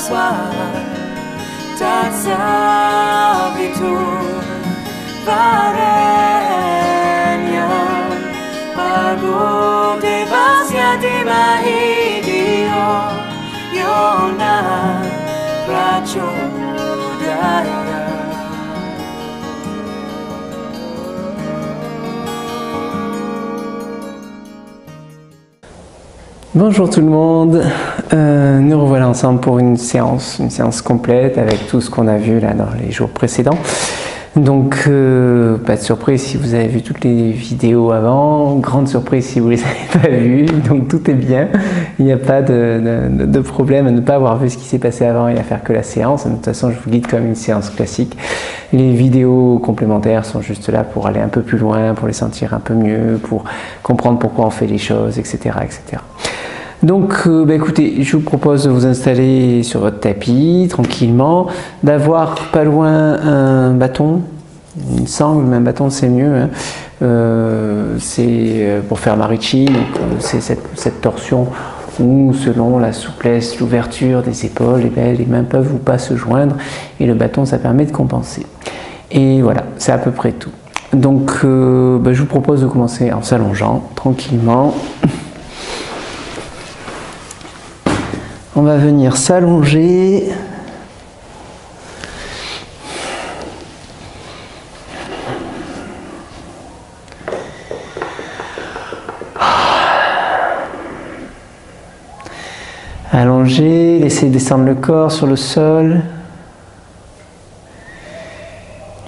tak sabitu varenya Pagu devasya dimahidio Yona prachodaya. Bonjour tout le monde, nous revoilà ensemble pour une séance complète avec tout ce qu'on a vu là dans les jours précédents. Donc pas de surprise si vous avez vu toutes les vidéos avant, grande surprise si vous les avez pas vues, donc tout est bien, il n'y a pas de problème à ne pas avoir vu ce qui s'est passé avant et à faire que la séance. De toute façon je vous guide comme une séance classique. Les vidéos complémentaires sont juste là pour aller un peu plus loin, pour les sentir un peu mieux, pour comprendre pourquoi on fait les choses, etc. etc. Donc écoutez, je vous propose de vous installer sur votre tapis tranquillement, d'avoir pas loin un bâton, une sangle, mais un bâton c'est mieux, hein. C'est pour faire Marichi, c'est cette torsion où selon la souplesse, l'ouverture des épaules, les mains peuvent ou pas se joindre et le bâton ça permet de compenser. Et voilà, c'est à peu près tout. Donc je vous propose de commencer en s'allongeant tranquillement. On va venir s'allonger. Allonger, laisser descendre le corps sur le sol.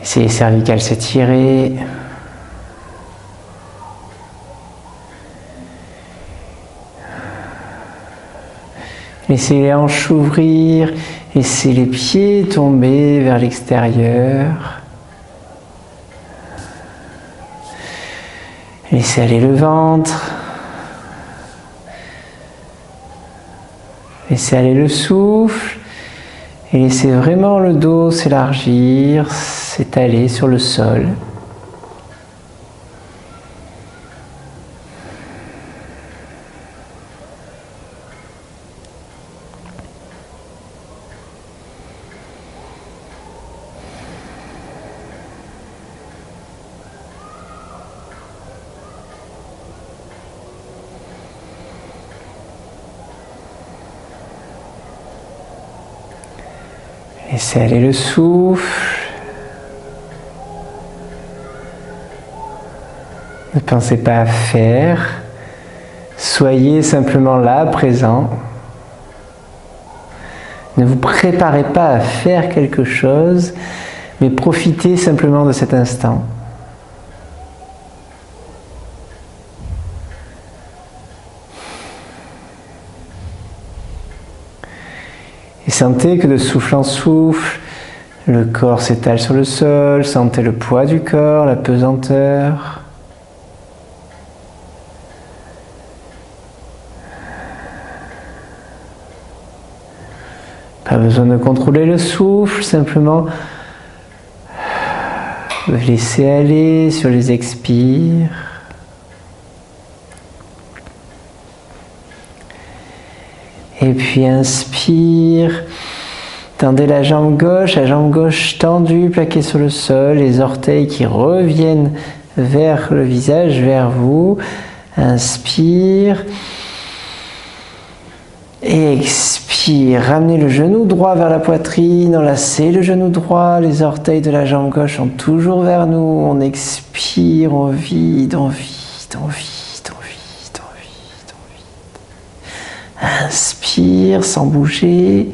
Laisser les cervicales s'étirer. Laissez les hanches s'ouvrir, laissez les pieds tomber vers l'extérieur. Laissez aller le ventre. Laissez aller le souffle. Et laissez vraiment le dos s'élargir, s'étaler sur le sol. Laissez aller le souffle. Ne pensez pas à faire. Soyez simplement là, présent. Ne vous préparez pas à faire quelque chose, mais profitez simplement de cet instant. Et sentez que de souffle en souffle, le corps s'étale sur le sol, sentez le poids du corps, la pesanteur. Pas besoin de contrôler le souffle, simplement laisser aller sur les expires. Et puis inspire, tendez la jambe gauche tendue, plaquée sur le sol, les orteils qui reviennent vers le visage, vers vous. Inspire. Et expire, ramenez le genou droit vers la poitrine, enlacez le genou droit, les orteils de la jambe gauche sont toujours vers nous. On expire, on vide, on vide, on vide. Inspire sans bouger.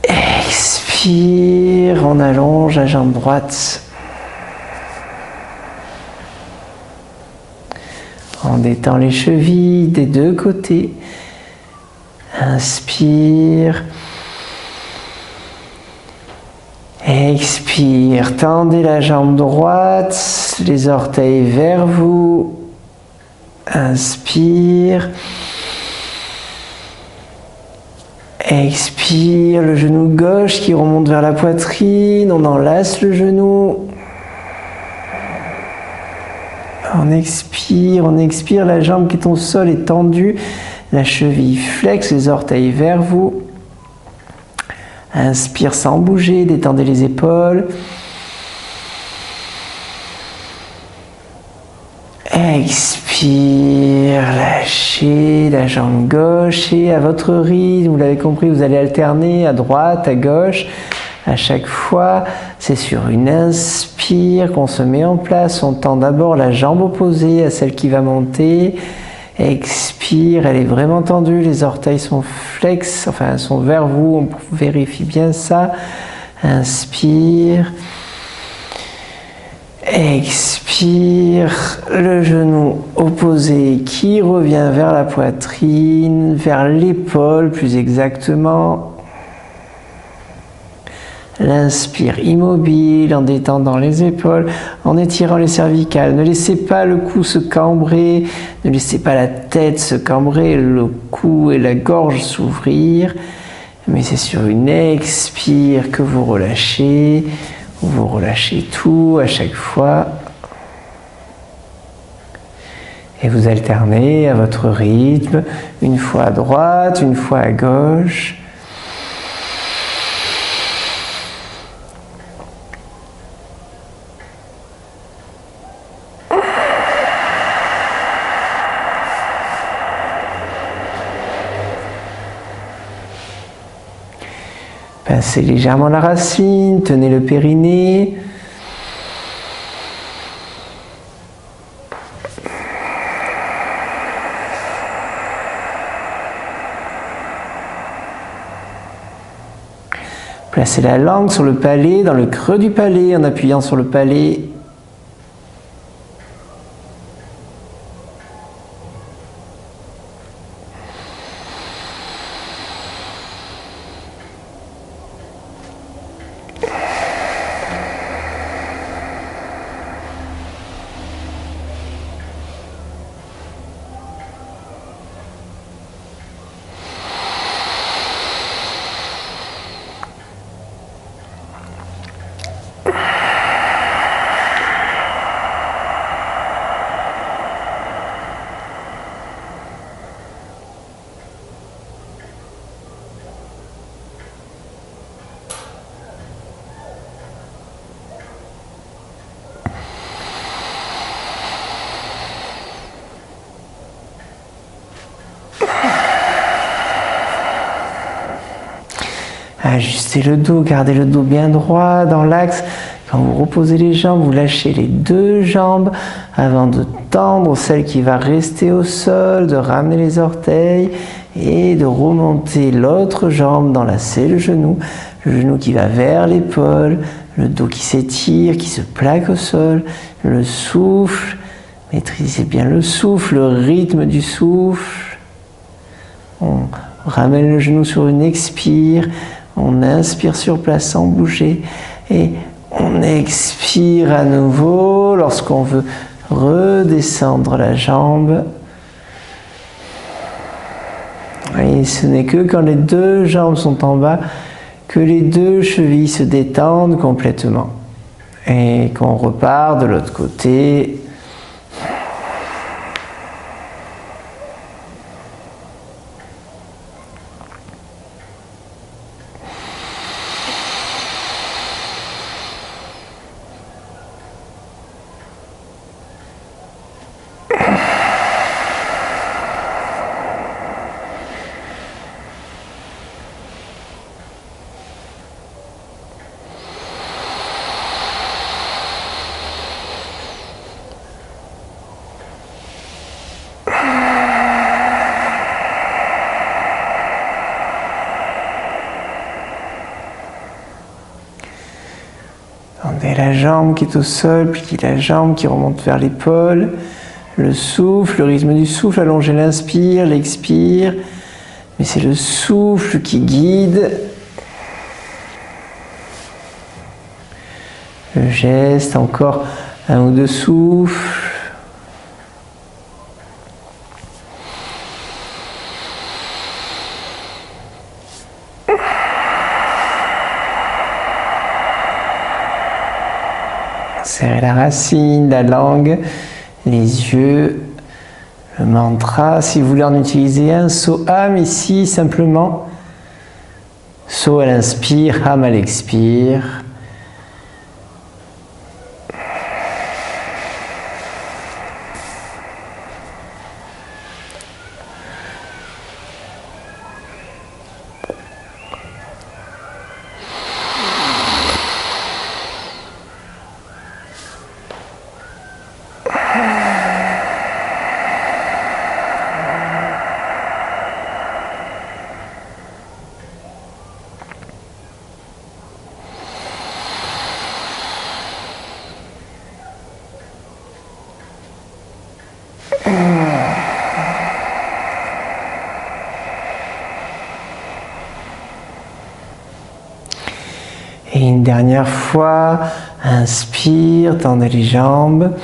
Expire, on allonge la jambe droite. On détend les chevilles des deux côtés. Inspire. Expire, tendez la jambe droite, les orteils vers vous. Inspire. Expire, le genou gauche qui remonte vers la poitrine, on enlace le genou. On expire, la jambe qui est au sol est tendue. la cheville flexe, les orteils vers vous. Inspire sans bouger, détendez les épaules. Expire, lâchez la jambe gauche et à votre rythme, vous l'avez compris, vous allez alterner à droite, à gauche. À chaque fois, c'est sur une inspire qu'on se met en place. On tend d'abord la jambe opposée à celle qui va monter. Expire, elle est vraiment tendue, les orteils sont flex, enfin sont vers vous, on vérifie bien ça. Inspire. Expire, le genou opposé qui revient vers la poitrine, vers l'épaule plus exactement. L'inspire immobile en détendant les épaules, en étirant les cervicales. Ne laissez pas le cou se cambrer, ne laissez pas la tête se cambrer, le cou et la gorge s'ouvrir. Mais c'est sur une expire que vous relâchez. Vous relâchez tout à chaque fois. Et vous alternez à votre rythme, une fois à droite, une fois à gauche. Pincez légèrement la racine, tenez le périnée. Placez la langue sur le palais, dans le creux du palais, en appuyant sur le palais. Ajustez le dos, gardez le dos bien droit dans l'axe. Quand vous reposez les jambes, vous lâchez les deux jambes avant de tendre celle qui va rester au sol, de ramener les orteils et de remonter l'autre jambe, d'enlacer le genou qui va vers l'épaule, le dos qui s'étire, qui se plaque au sol, le souffle, maîtrisez bien le souffle, le rythme du souffle. On ramène le genou sur une expire. On inspire sur place sans bouger et on expire à nouveau lorsqu'on veut redescendre la jambe. Et ce n'est que quand les deux jambes sont en bas que les deux chevilles se détendent complètement et qu'on repart de l'autre côté. Tendez la jambe qui est au sol, puis la jambe qui remonte vers l'épaule. Le souffle, le rythme du souffle, allongez l'inspire, l'expire. Mais c'est le souffle qui guide. Le geste, encore un ou deux souffles. Serrez la racine, la langue, les yeux, le mantra. Si vous voulez en utiliser un, So-Ham ici, simplement. So à l'inspire, Ham à l'expire. Et une dernière fois, inspire, tendez les jambes.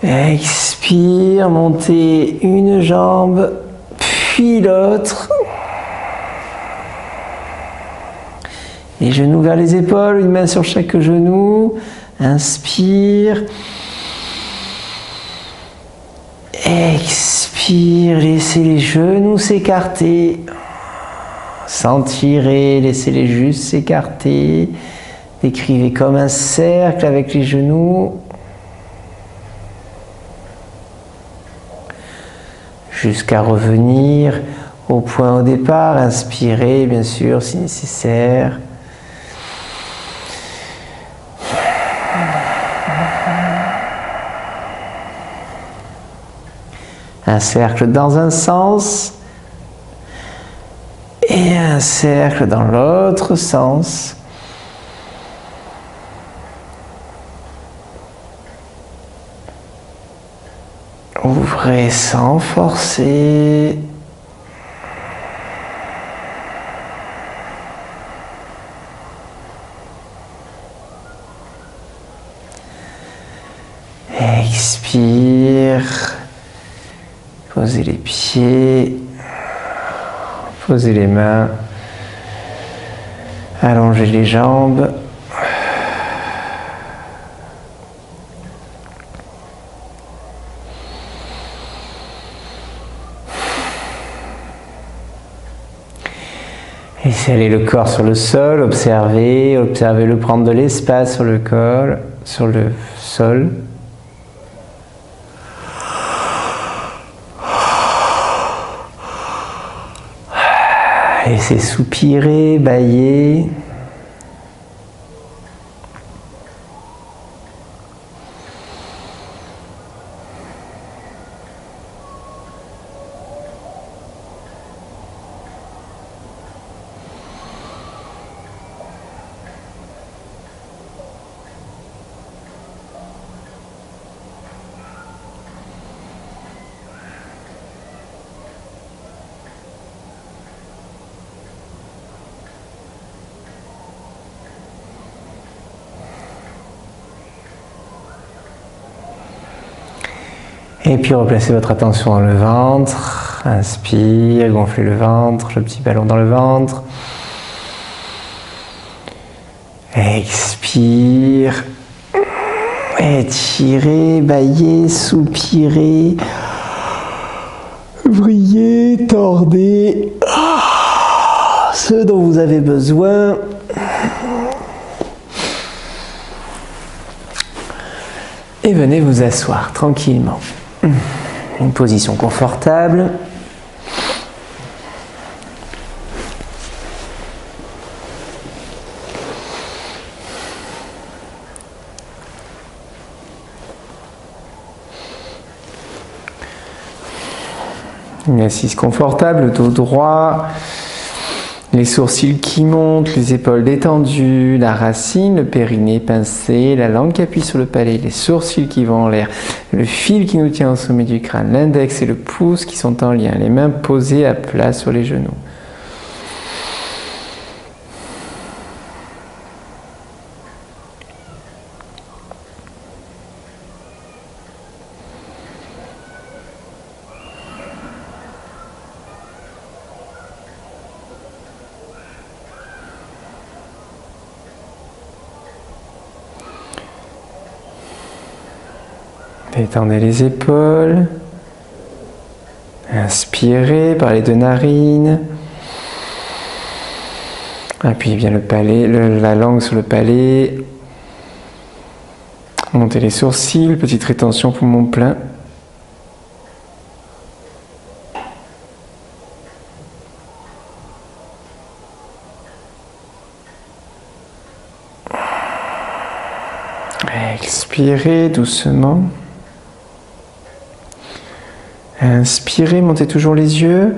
Expire, montez une jambe, puis l'autre. Les genoux vers les épaules, une main sur chaque genou. Inspire. Expire, laissez les genoux s'écarter. Sentirez, laissez-les juste s'écarter. Décrivez comme un cercle avec les genoux. Jusqu'à revenir au point au départ. Inspirez, bien sûr, si nécessaire. Un cercle dans un sens et un cercle dans l'autre sens. Ouvrez sans forcer. Expire. Posez les pieds. Posez les mains. Allongez les jambes. Laissez aller le corps sur le sol, observez-le prendre de l'espace sur le corps, sur le sol. Laissez soupirer, bâiller. Et puis replacez votre attention dans le ventre. Inspire, gonflez le ventre, le petit ballon dans le ventre. Expire. Étirez, bâillez, soupirez. Brillez, tordez. Ce dont vous avez besoin. Et venez vous asseoir tranquillement. Une position confortable. Une assise confortable, le dos droit, les sourcils qui montent, les épaules détendues, la racine, le périnée pincé, la langue qui appuie sur le palais, les sourcils qui vont en l'air, le fil qui nous tient au sommet du crâne, l'index et le pouce qui sont en lien, les mains posées à plat sur les genoux. Détendez les épaules. Inspirez par les deux narines. Appuyez bien le palais, la langue sur le palais. Montez les sourcils, petite rétention poumon plein. Expirez doucement. Inspirez, montez toujours les yeux.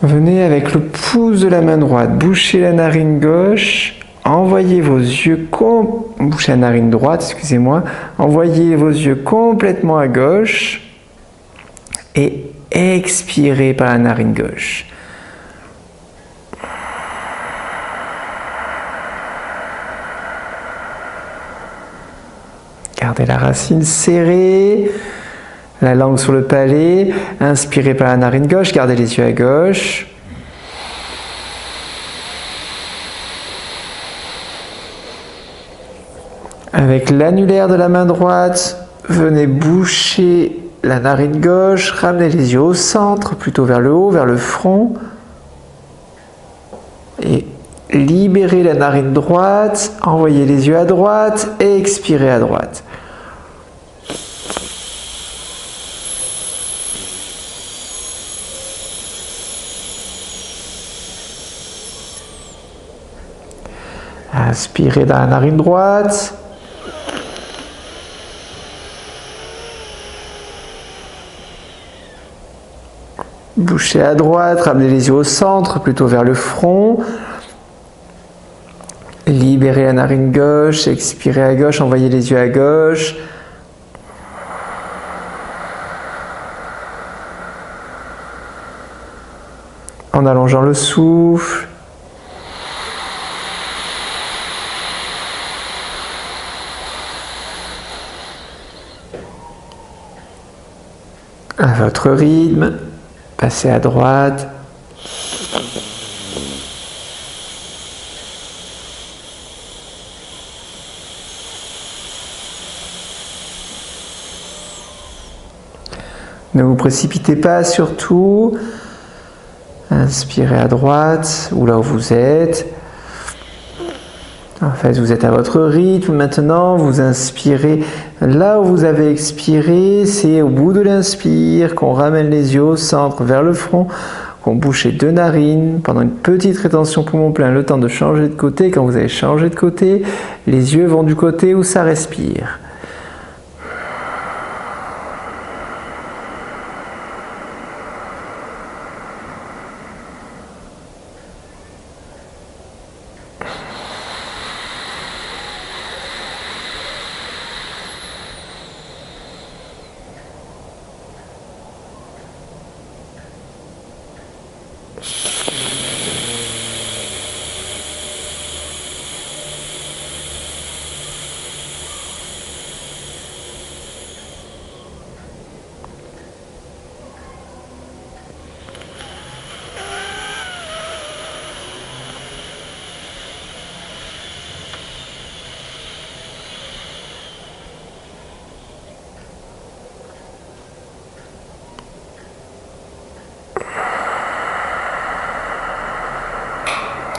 Venez avec le pouce de la main droite, bouchez la narine gauche, envoyez vos yeux, bouchez la narine droite, excusez-moi, envoyez vos yeux complètement à gauche et expirez par la narine gauche. Gardez la racine serrée, la langue sur le palais, inspirez par la narine gauche, gardez les yeux à gauche. Avec l'annulaire de la main droite, venez boucher la narine gauche, ramenez les yeux au centre, plutôt vers le haut, vers le front. Et libérez la narine droite, envoyez les yeux à droite et expirez à droite. Inspirez dans la narine droite. Bouchez à droite, ramenez les yeux au centre, plutôt vers le front. Libérez la narine gauche, expirez à gauche, envoyez les yeux à gauche. En allongeant le souffle. À votre rythme, passez à droite. Ne vous précipitez pas surtout. Inspirez à droite ou là où vous êtes. En fait, vous êtes à votre rythme. Maintenant, vous inspirez là où vous avez expiré. C'est au bout de l'inspire qu'on ramène les yeux au centre, vers le front, qu'on bouche les deux narines pendant une petite rétention poumon plein, le temps de changer de côté. Quand vous avez changé de côté, les yeux vont du côté où ça respire.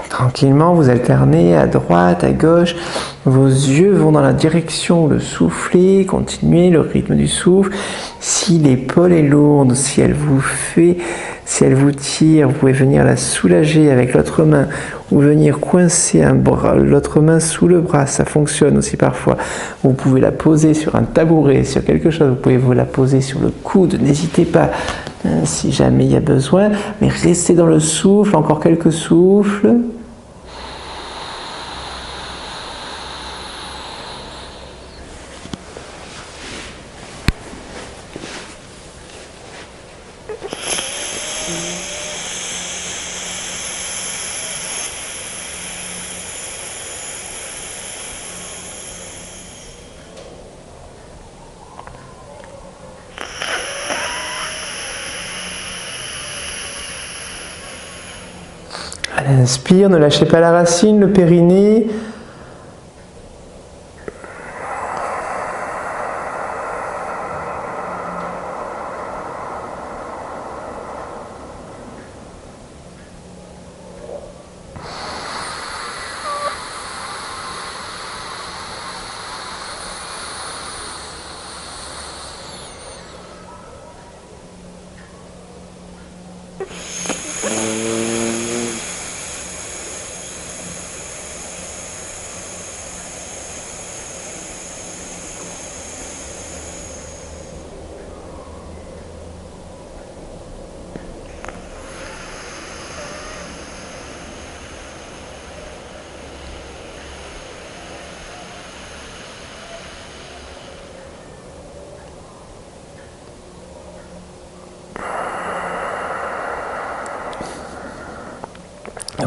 Tranquillement, vous alternez à droite, à gauche. Vos yeux vont dans la direction où le soufflet. Continuez le rythme du souffle. Si l'épaule est lourde, si elle vous tire, vous pouvez venir la soulager avec l'autre main ou venir coincer l'autre main sous le bras. Ça fonctionne aussi parfois. Vous pouvez la poser sur un tabouret, sur quelque chose. Vous pouvez vous la poser sur le coude. N'hésitez pas si jamais il y a besoin. Mais restez dans le souffle. Encore quelques souffles. À l'inspire, ne lâchez pas la racine, le périnée.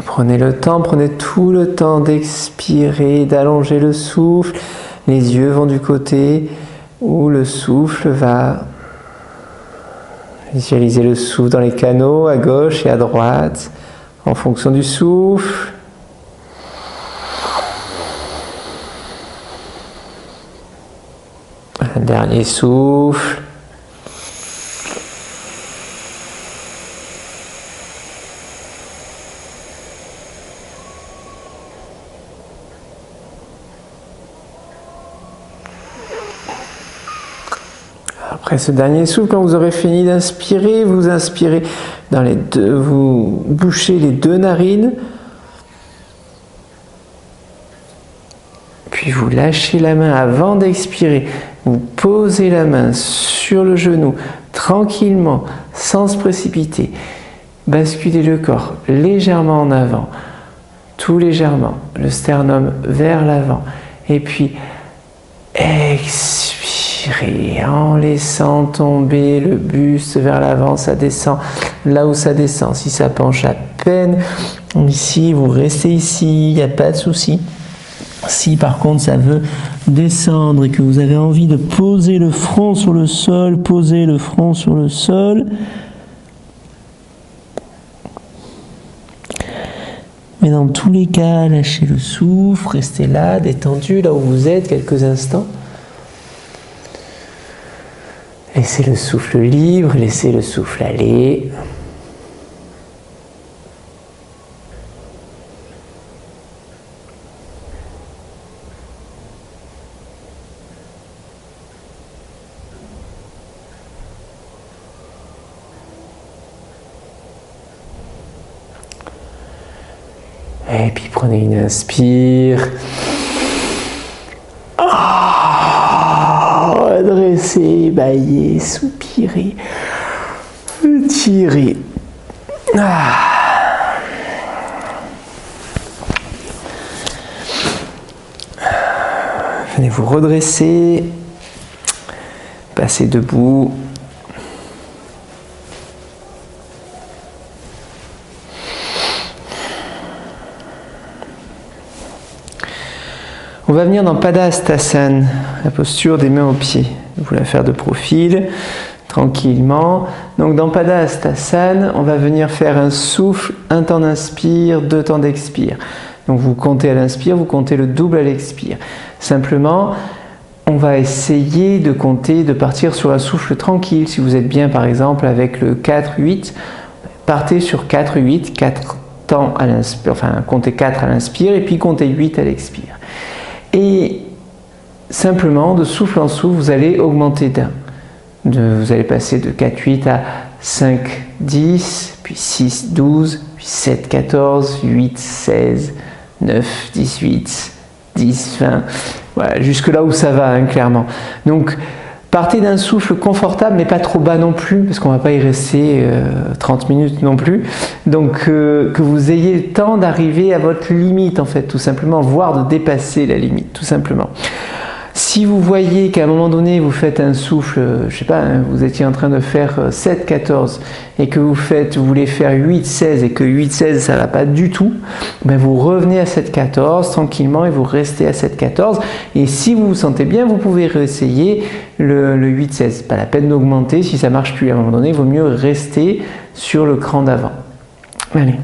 Prenez le temps, prenez tout le temps d'expirer, d'allonger le souffle. Les yeux vont du côté où le souffle va. Visualisez le souffle dans les canaux à gauche et à droite en fonction du souffle. Un dernier souffle. Après ce dernier souffle, quand vous aurez fini d'inspirer, vous inspirez dans les deux, vous bouchez les deux narines, puis vous lâchez la main avant d'expirer. Vous posez la main sur le genou, tranquillement, sans se précipiter. Basculez le corps légèrement en avant, tout légèrement, le sternum vers l'avant. Et puis, expirez en laissant tomber le buste vers l'avant, ça descend là où ça descend. Si ça penche à peine, ici, vous restez ici, il n'y a pas de souci. Si par contre ça veut descendre et que vous avez envie de poser le front sur le sol, posez le front sur le sol. Mais dans tous les cas, lâchez le souffle, restez là, détendu, là où vous êtes, quelques instants. Laissez le souffle libre, laissez le souffle aller. Et puis prenez une inspire. Redressez, baillez, soupirez, tirez. Venez vous redresser, passez debout. On va venir dans Padahastasana, la posture des mains aux pieds. Vous la faire de profil, tranquillement. Donc dans Padahastasana, on va venir faire un souffle, un temps d'inspire, 2 temps d'expire. Donc vous comptez à l'inspire, vous comptez le double à l'expire. Simplement, on va essayer de compter, de partir sur un souffle tranquille. Si vous êtes bien par exemple avec le 4-8, partez sur 4-8, 4 temps à l'inspire, enfin comptez 4 à l'inspire et puis comptez 8 à l'expire. Et simplement, de souffle en souffle, vous allez augmenter d'un. Vous allez passer de 4-8 à 5-10, puis 6-12, puis 7-14, 8-16, 9-18, 10-20. Voilà, jusque là où ça va, hein, clairement. Donc, partez d'un souffle confortable, mais pas trop bas non plus, parce qu'on ne va pas y rester 30 minutes non plus. Donc, que vous ayez le temps d'arriver à votre limite, en fait, tout simplement, voire de dépasser la limite, tout simplement. Si vous voyez qu'à un moment donné, vous faites un souffle, je sais pas, hein, vous étiez en train de faire 7-14 et que vous voulez faire 8-16 et que 8-16 ça va pas du tout, ben vous revenez à 7-14 tranquillement et vous restez à 7-14. Et si vous vous sentez bien, vous pouvez réessayer le 8-16. Pas la peine d'augmenter, si ça marche plus à un moment donné, il vaut mieux rester sur le cran d'avant. Allez.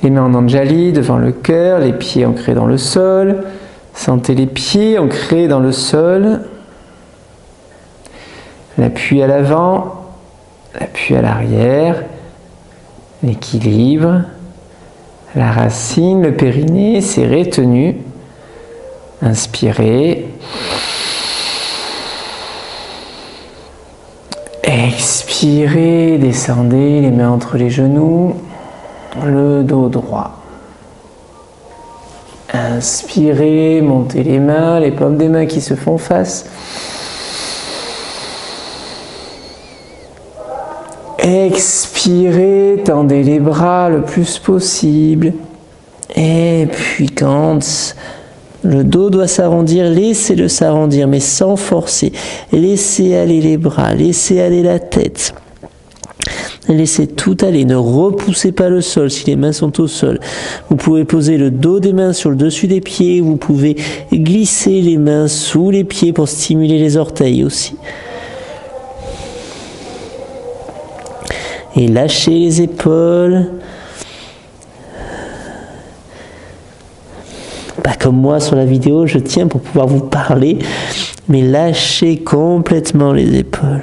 Les mains en Anjali devant le cœur, les pieds ancrés dans le sol. Sentez les pieds ancrés dans le sol, l'appui à l'avant, l'appui à l'arrière, l'équilibre, la racine, le périnée serré, tenu. Inspirez. Expirez, descendez les mains entre les genoux, le dos droit. Inspirez, montez les mains, les paumes des mains qui se font face. Expirez, tendez les bras le plus possible. Et puis quand le dos doit s'arrondir, laissez-le s'arrondir, mais sans forcer. Laissez aller les bras, laissez aller la tête. Laissez tout aller, ne repoussez pas le sol si les mains sont au sol. Vous pouvez poser le dos des mains sur le dessus des pieds, vous pouvez glisser les mains sous les pieds pour stimuler les orteils aussi. Et lâchez les épaules. Pas comme moi sur la vidéo, je tiens pour pouvoir vous parler, mais lâchez complètement les épaules.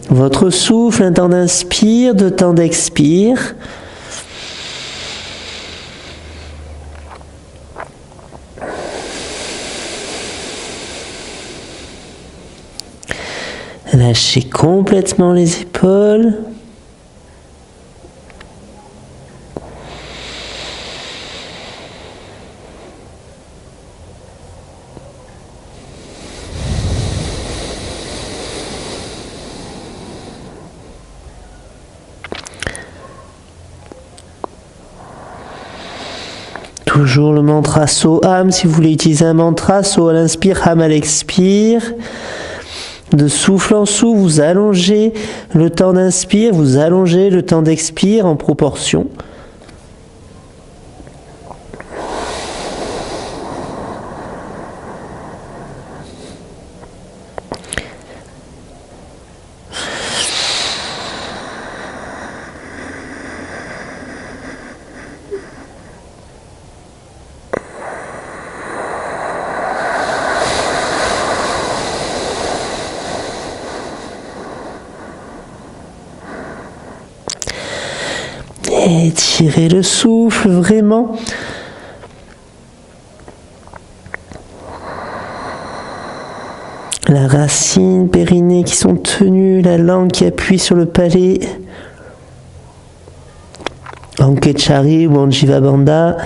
Votre souffle, un temps d'inspire, 2 temps d'expire. Lâchez complètement les épaules. Toujours le mantra So-Ham, si vous voulez utiliser un mantra, So à l'inspire, Ham à l'expire. De souffle en souffle, vous allongez le temps d'inspire, vous allongez le temps d'expire en proportion. Étirez le souffle vraiment. La racine, périnée qui sont tenues, la langue qui appuie sur le palais. En Ketchari ou en Jiva Bandha.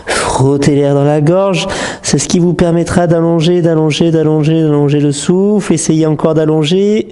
Frottez l'air dans la gorge, c'est ce qui vous permettra d'allonger le souffle. Essayez encore d'allonger.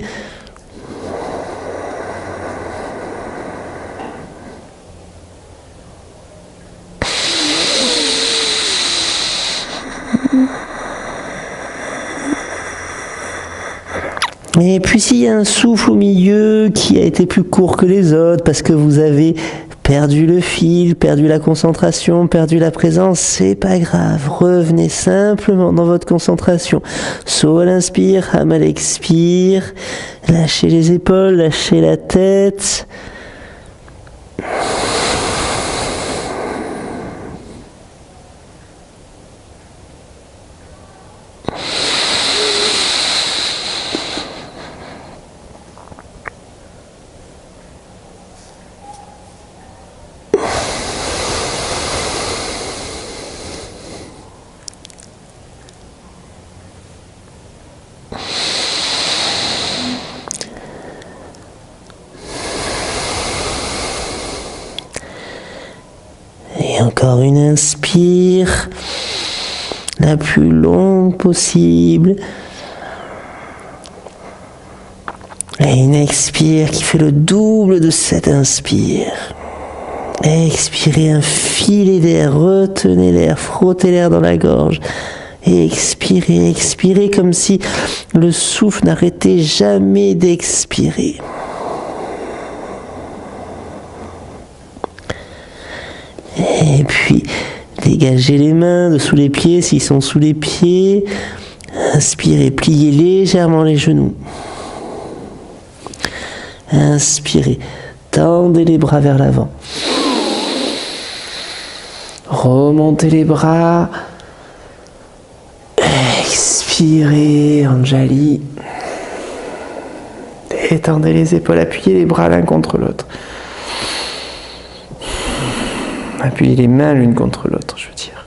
Et puis s'il y a un souffle au milieu qui a été plus court que les autres parce que vous avez perdu le fil, perdu la concentration, perdu la présence, c'est pas grave. Revenez simplement dans votre concentration. So à l'inspire, Ham à l'expire. Lâchez les épaules, lâchez la tête. Et encore une inspire, la plus longue possible. Et une expire qui fait le double de cette inspire. Expirez un filet d'air, retenez l'air, frottez l'air dans la gorge. Et expirez, expirez comme si le souffle n'arrêtait jamais d'expirer. Et puis, dégagez les mains de sous les pieds s'ils sont sous les pieds. Inspirez, pliez légèrement les genoux. Inspirez, tendez les bras vers l'avant. Remontez les bras. Expirez, Anjali. Étendez les épaules, appuyez les bras l'un contre l'autre. Appuyez les mains l'une contre l'autre, je veux dire.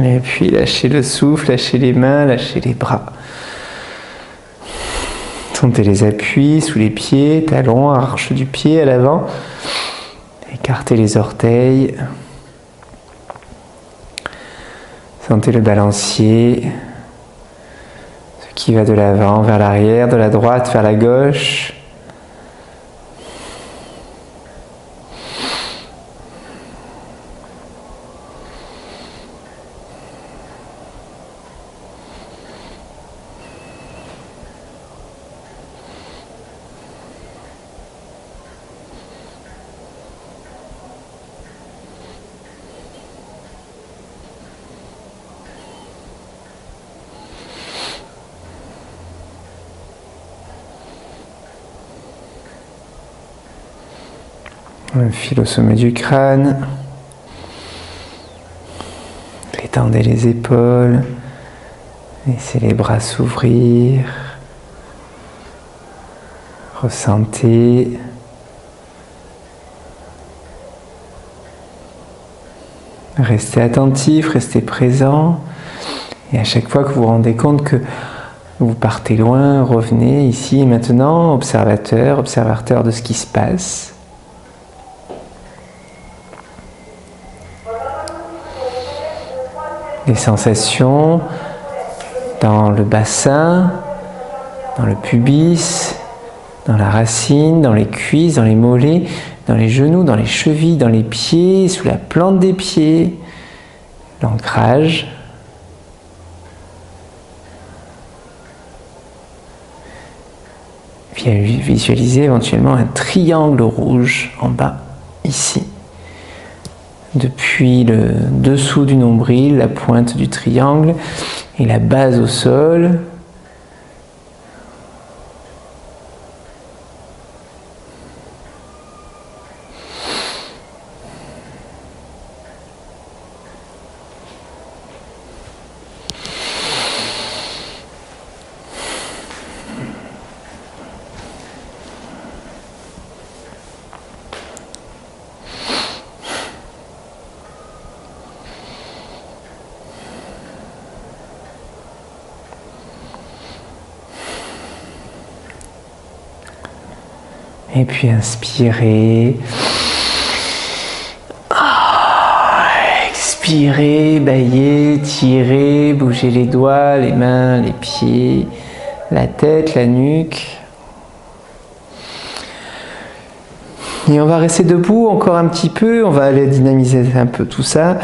Et puis lâchez le souffle, lâchez les mains, lâchez les bras. Sentez les appuis sous les pieds, talons, arche du pied à l'avant. Écartez les orteils. Sentez le balancier, ce qui va de l'avant vers l'arrière, de la droite vers la gauche. Un fil au sommet du crâne. Détendez les épaules. Laissez les bras s'ouvrir. Ressentez. Restez attentif, restez présent. Et à chaque fois que vous vous rendez compte que vous partez loin, revenez ici et maintenant, observateur de ce qui se passe. Les sensations dans le bassin, dans le pubis, dans la racine, dans les cuisses, dans les mollets, dans les genoux, dans les chevilles, dans les pieds, sous la plante des pieds, l'ancrage. Puis visualisez éventuellement un triangle rouge en bas, ici. Depuis le dessous du nombril, la pointe du triangle et la base au sol. Et puis inspirez. Expirez, baillez, tirez, bougez les doigts, les mains, les pieds, la tête, la nuque. Et on va rester debout encore un petit peu, on va aller dynamiser un peu tout ça.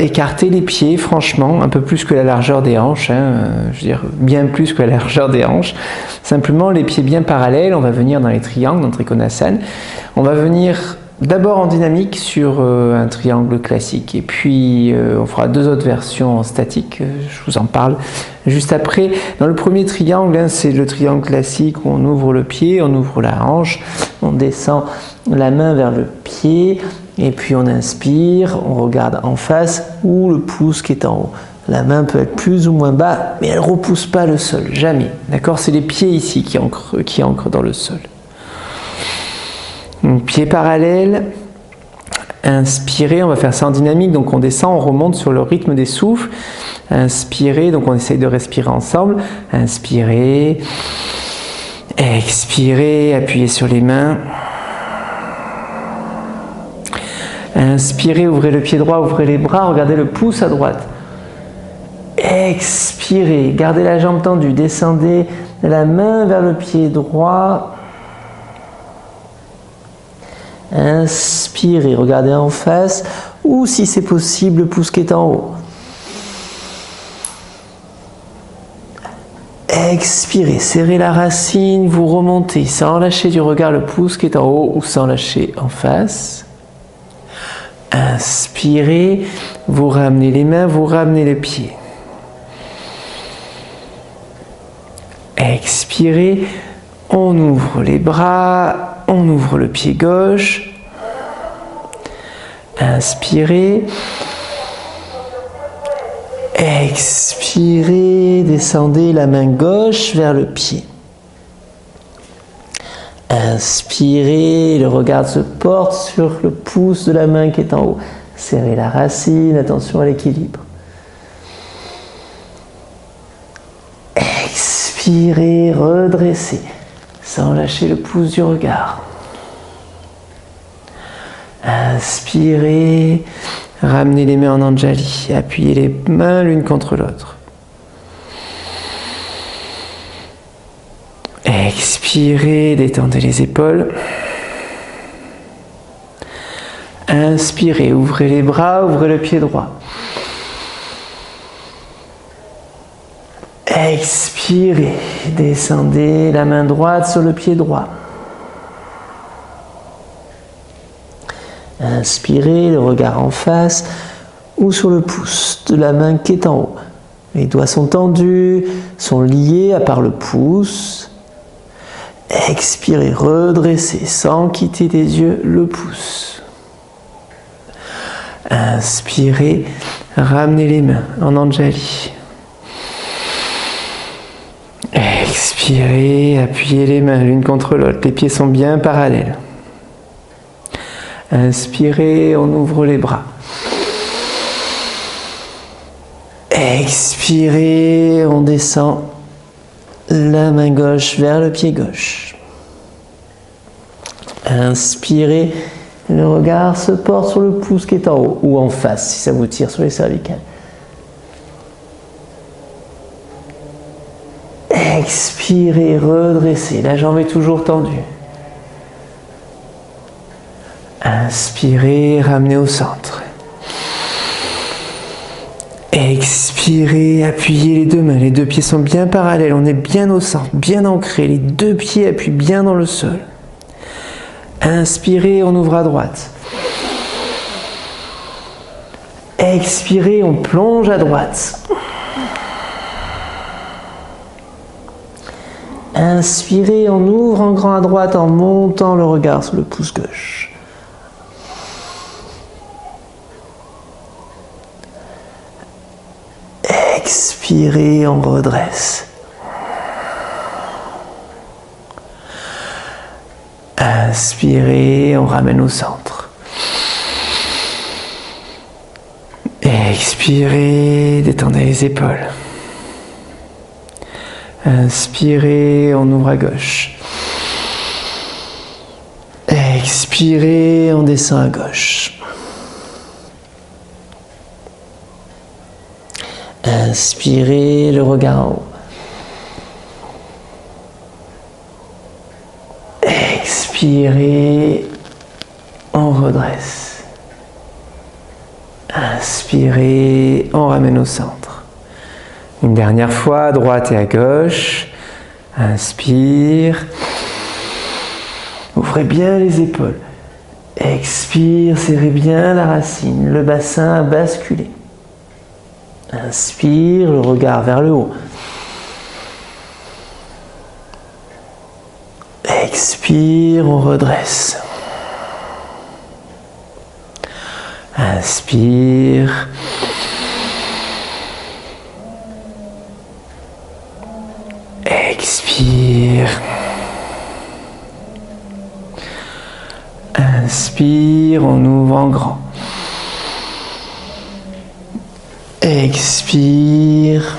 Écarter les pieds, franchement, un peu plus que la largeur des hanches, je veux dire bien plus que la largeur des hanches. Simplement les pieds bien parallèles, on va venir dans les triangles, dans le Trikonasana. On va venir d'abord en dynamique sur un triangle classique et puis on fera deux autres versions en statique, je vous en parle juste après. Dans le premier triangle, c'est le triangle classique où on ouvre le pied, on ouvre la hanche, on descend la main vers le pied et puis on inspire, on regarde en face ou le pouce qui est en haut. La main peut être plus ou moins bas, mais elle ne repousse pas le sol, jamais. D'accord? C'est les pieds ici qui ancrent dans le sol. Donc, pieds parallèles, inspirez, on va faire ça en dynamique, donc on descend, on remonte sur le rythme des souffles. Inspirez, donc on essaye de respirer ensemble. Inspirez, expirez, appuyez sur les mains. Inspirez, ouvrez le pied droit, ouvrez les bras, regardez le pouce à droite. Expirez, gardez la jambe tendue, descendez la main vers le pied droit. Inspirez, regardez en face ou si c'est possible le pouce qui est en haut. Expirez, serrez la racine, vous remontez sans lâcher du regard le pouce qui est en haut ou sans lâcher en face. Inspirez, vous ramenez les mains, vous ramenez les pieds. Expirez, on ouvre les bras, on ouvre le pied gauche. Inspirez. Expirez, descendez la main gauche vers le pied. Inspirez, le regard se porte sur le pouce de la main qui est en haut. Serrez la racine, attention à l'équilibre. Expirez, redressez, sans lâcher le pouce du regard. Inspirez, Ramenez les mains en Anjali. Appuyez les mains l'une contre l'autre. Expirez, détendez les épaules. Inspirez, ouvrez les bras, ouvrez le pied droit. Expirez, descendez la main droite sur le pied droit. Inspirez, le regard en face ou sur le pouce de la main qui est en haut. Les doigts sont tendus, sont liés à part le pouce. Expirez, redressez sans quitter des yeux le pouce. Inspirez, ramenez les mains en Anjali. Expirez, appuyez les mains l'une contre l'autre. Les pieds sont bien parallèles. Inspirez, on ouvre les bras. Expirez, on descend la main gauche vers le pied gauche. Inspirez, le regard se porte sur le pouce qui est en haut ou en face si ça vous tire sur les cervicales. Expirez, redressez, la jambe est toujours tendue. Inspirez, ramenez au centre. Expirez, appuyez les deux mains, les deux pieds sont bien parallèles, on est bien au centre, bien ancré, les deux pieds appuient bien dans le sol. Inspirez, on ouvre à droite. Expirez, on plonge à droite. Inspirez, on ouvre en grand à droite en montant le regard sur le pouce gauche. Expirez, on redresse. Inspirez, on ramène au centre. Expirez, détendez les épaules. Inspirez, on ouvre à gauche. Expirez, on descend à gauche. Inspirez, le regard en haut. Expirez, on redresse. Inspirez, on ramène au centre. Une dernière fois, à droite et à gauche. Inspire. Ouvrez bien les épaules. Expire, serrez bien la racine, le bassin a basculé. Inspire, le regard vers le haut. Expire, on redresse. Inspire. Expire. Inspire, on ouvre en grand. Expire.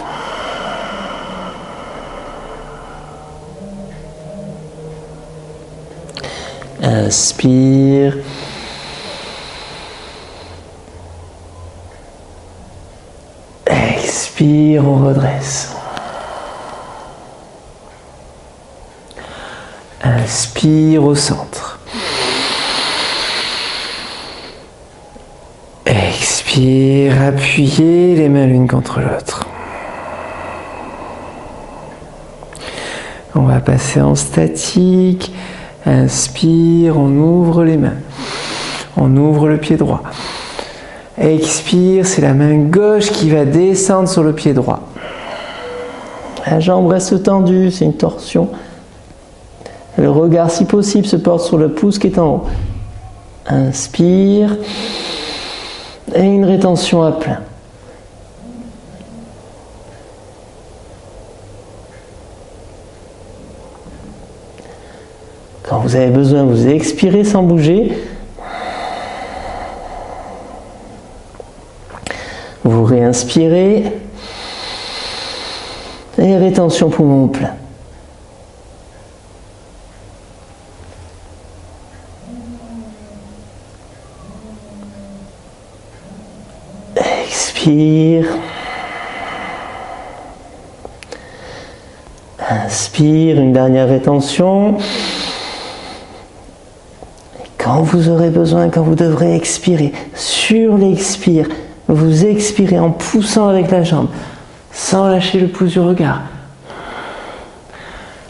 Inspire. Expire, on redresse. Inspire au centre. Expire, appuyez les mains l'une contre l'autre. On va passer en statique. Inspire, on ouvre les mains. On ouvre le pied droit. Expire, c'est la main gauche qui va descendre sur le pied droit. La jambe reste tendue, c'est une torsion. Le regard, si possible, se porte sur le pouce qui est en haut. Inspire. Et une rétention à plein. Quand vous avez besoin, vous expirez sans bouger. Vous réinspirez. Et rétention poumon plein. Expire. Inspire, une dernière rétention. Et quand vous aurez besoin, quand vous devrez expirer, sur l'expire, vous expirez en poussant avec la jambe, sans lâcher le pouce du regard.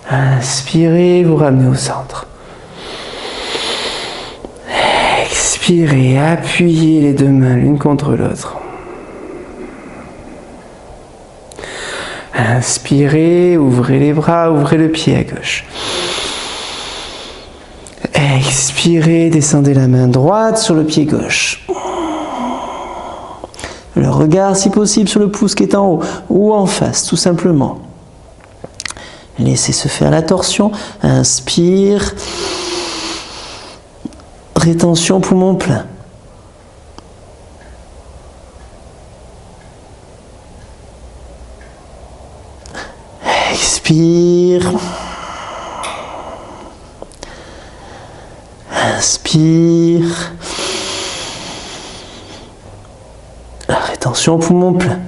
Inspirez, vous ramenez au centre. Expirez, appuyez les deux mains l'une contre l'autre. Inspirez, ouvrez les bras, ouvrez le pied à gauche. Expirez, descendez la main droite sur le pied gauche. Le regard, si possible, sur le pouce qui est en haut ou en face, tout simplement. Laissez se faire la torsion. Inspire. Rétention, poumon plein. Expire. Inspire. Rétention, poumon plein.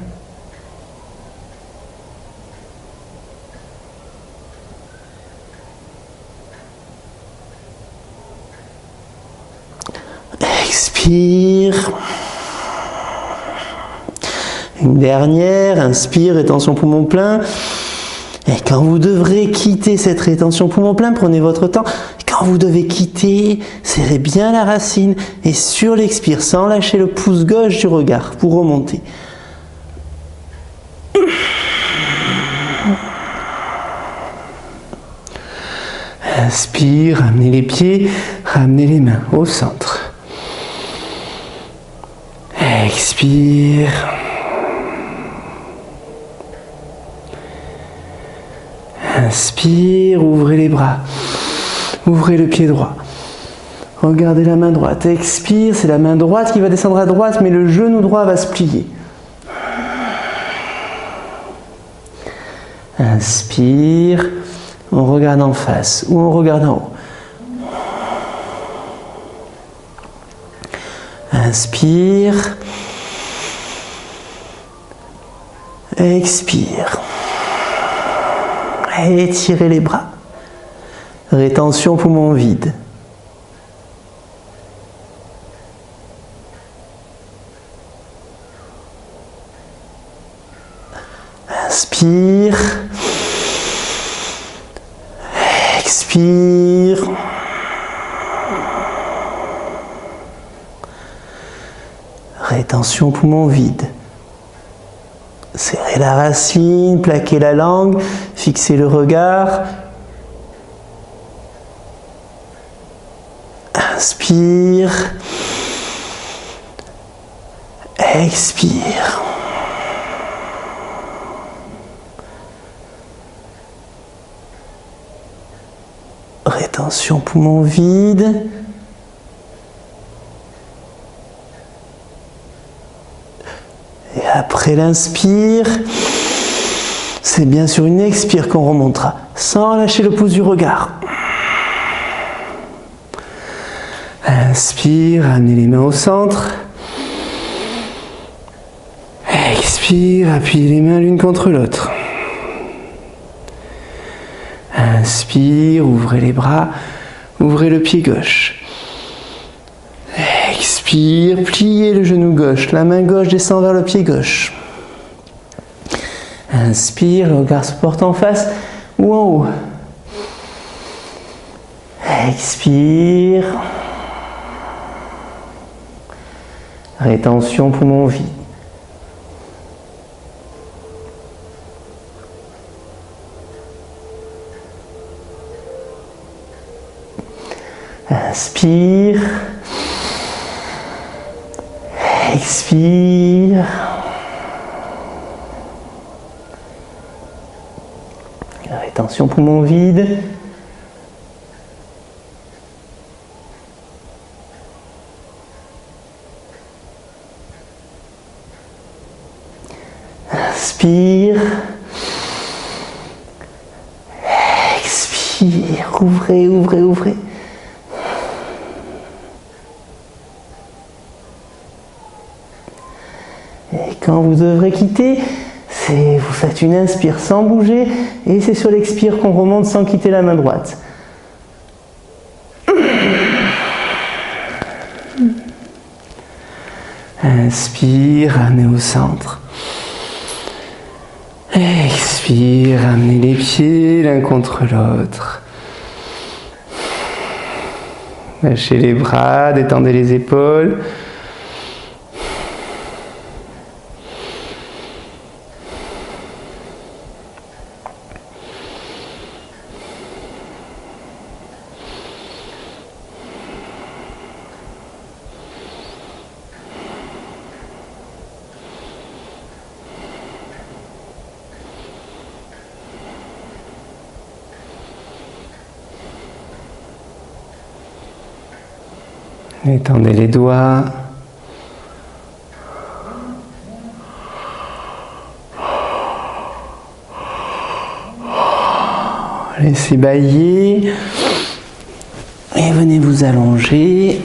Expire. Une dernière, inspire, rétention poumon plein. Et quand vous devrez quitter cette rétention poumon plein, prenez votre temps. Quand vous devez quitter, serrez bien la racine et sur l'expire, sans lâcher le pouce gauche du regard pour remonter. Inspire, ramenez les pieds, ramenez les mains au centre. Expire. Inspire, ouvrez les bras, ouvrez le pied droit. Regardez la main droite. Expire, c'est la main droite qui va descendre à droite, mais le genou droit va se plier. Inspire, on regarde en face ou on regarde en haut. Inspire. Expire. Étirez les bras. Rétention poumon vide. Inspire. Expire. Rétention poumon vide. Serrez la racine, plaquez la langue, fixez le regard. Inspire. Expire. Rétention poumon vide. Et après l'inspire, c'est bien sur une expire qu'on remontera, sans lâcher le pouce du regard. Inspire, amenez les mains au centre. Expire, appuyez les mains l'une contre l'autre. Inspire, ouvrez les bras, ouvrez le pied gauche. Expire, pliez le genou gauche, la main gauche descend vers le pied gauche. Inspire, le regard se porte en face ou en haut. Expire. Rétention poumon vide. Inspire. Expire. Rétention poumon vide. Inspire. Expire. Ouvrez, ouvrez, ouvrez. quand vous devrez quitter, vous faites une inspire sans bouger et c'est sur l'expire qu'on remonte sans quitter la main droite. Inspire, ramenez au centre. Expire, ramenez les pieds l'un contre l'autre. Lâchez les bras, détendez les épaules. Étendez les doigts. Laissez bâiller. Et venez vous allonger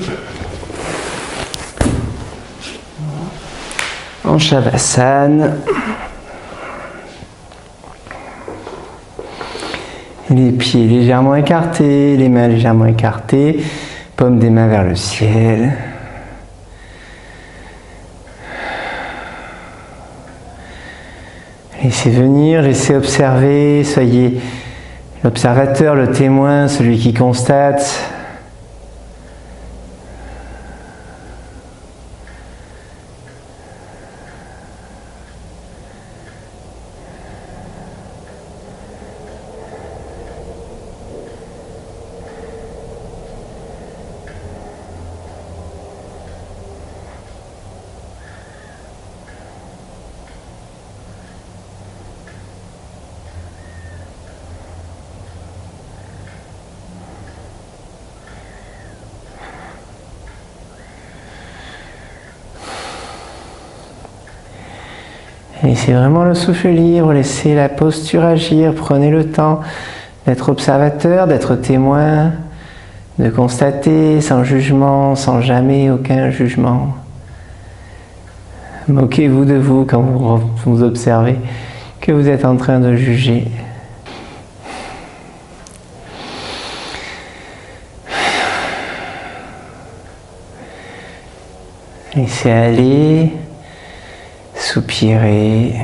en Shavasana. Les pieds légèrement écartés, les mains légèrement écartées. Paume des mains vers le ciel. Laissez venir, laissez observer, soyez l'observateur, le témoin, celui qui constate. Laissez vraiment le souffle libre, laissez la posture agir, prenez le temps d'être observateur, d'être témoin, de constater sans jugement, sans jamais aucun jugement. Moquez-vous de vous quand vous observez que vous êtes en train de juger. Laissez aller. Soupirez.